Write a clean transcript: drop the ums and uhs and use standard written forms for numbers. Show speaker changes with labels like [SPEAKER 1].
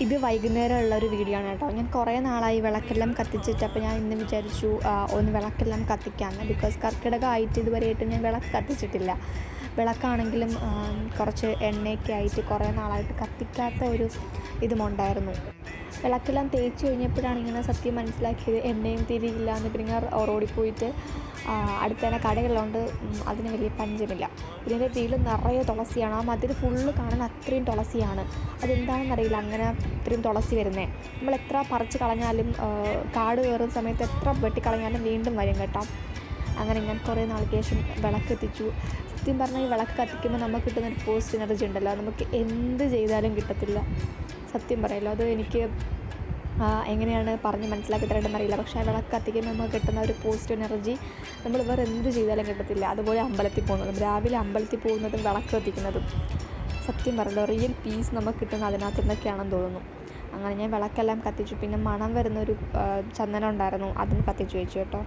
[SPEAKER 1] ഇത് വൈകുന്നേരമുള്ളൊരു വീഡിയോ ആണ് കേട്ടോ. ഞാൻ കുറേ നാളായി വിളക്കെല്ലാം കത്തിച്ചിട്ട്, അപ്പോൾ ഞാൻ ഇന്ന് വിചാരിച്ചു ഒന്ന് വിളക്കെല്ലാം കത്തിക്കാമെന്ന്. ബിക്കോസ് കർക്കിടകമായിട്ട് ഇതുവരെയായിട്ടും ഞാൻ വിളക്ക് കത്തിച്ചിട്ടില്ല. വിളക്കാണെങ്കിലും കുറച്ച് എണ്ണയൊക്കെ ആയിട്ട് കുറേ നാളായിട്ട് കത്തിക്കാത്ത ഒരു ഇതുമുണ്ടായിരുന്നു. വിളക്കെല്ലാം തേച്ച് കഴിഞ്ഞപ്പോഴാണ് ഇങ്ങനെ സത്യം മനസ്സിലാക്കിയത്, എണ്ണയും തിരിയില്ല എന്ന്. പിന്നെ ഓടിപ്പോയിട്ട് അടുത്ത് തന്നെ കടകളുണ്ട്, അതിന് വലിയ പഞ്ചമില്ല. ഇതിൻ്റെ തീയിൽ നിറയെ തുളസിയാണ്. ആ മതിൽ ഫുള്ള് കാണുന്ന അത്രയും തുളസിയാണ്. അതെന്താണെന്നറിയില്ല അങ്ങനെ ഇത്രയും തുളസി വരുന്നത്. നമ്മൾ എത്ര പറിച്ച് കളഞ്ഞാലും കാട് കയറുന്ന സമയത്ത് എത്ര വെട്ടിക്കളഞ്ഞാലും വീണ്ടും വരും കേട്ടോ. അങ്ങനെ ഞാൻ കുറേ നാൾക്ക് ശേഷം വിളക്ക് എത്തിച്ചു. സത്യം പറഞ്ഞാൽ ഈ വിളക്ക് കത്തിക്കുമ്പോൾ നമുക്ക് കിട്ടുന്നൊരു പോസിറ്റീവ് എനർജി ഉണ്ടല്ലോ, നമുക്ക് എന്ത് ചെയ്താലും കിട്ടത്തില്ല. സത്യം പറയല്ലോ, അത് എനിക്ക് എങ്ങനെയാണ് പറഞ്ഞ് മനസ്സിലാക്കി തരേണ്ടതെന്ന് അറിയില്ല. പക്ഷേ ആ വിളക്ക് കത്തിക്കുമ്പോൾ നമുക്ക് കിട്ടുന്ന ഒരു പോസിറ്റീവ് എനർജി നമ്മൾ വേറെ എന്ത് ചെയ്താലും കിട്ടത്തില്ല. അതുപോലെ അമ്പലത്തിൽ പോകുന്നതും, രാവിലെ അമ്പലത്തിൽ പോകുന്നതും വിളക്ക് കത്തിക്കുന്നതും, സത്യം പറയല്ലോ റിയൽ പീസ് നമുക്ക് കിട്ടുന്ന അതിനകത്ത് നിന്നൊക്കെയാണെന്ന് തോന്നുന്നു. അങ്ങനെ ഞാൻ വിളക്കെല്ലാം കത്തിച്ചു. പിന്നെ മണം വരുന്നൊരു ചന്ദനം ഉണ്ടായിരുന്നു, അതും കത്തിച്ചു വെച്ചു കേട്ടോ.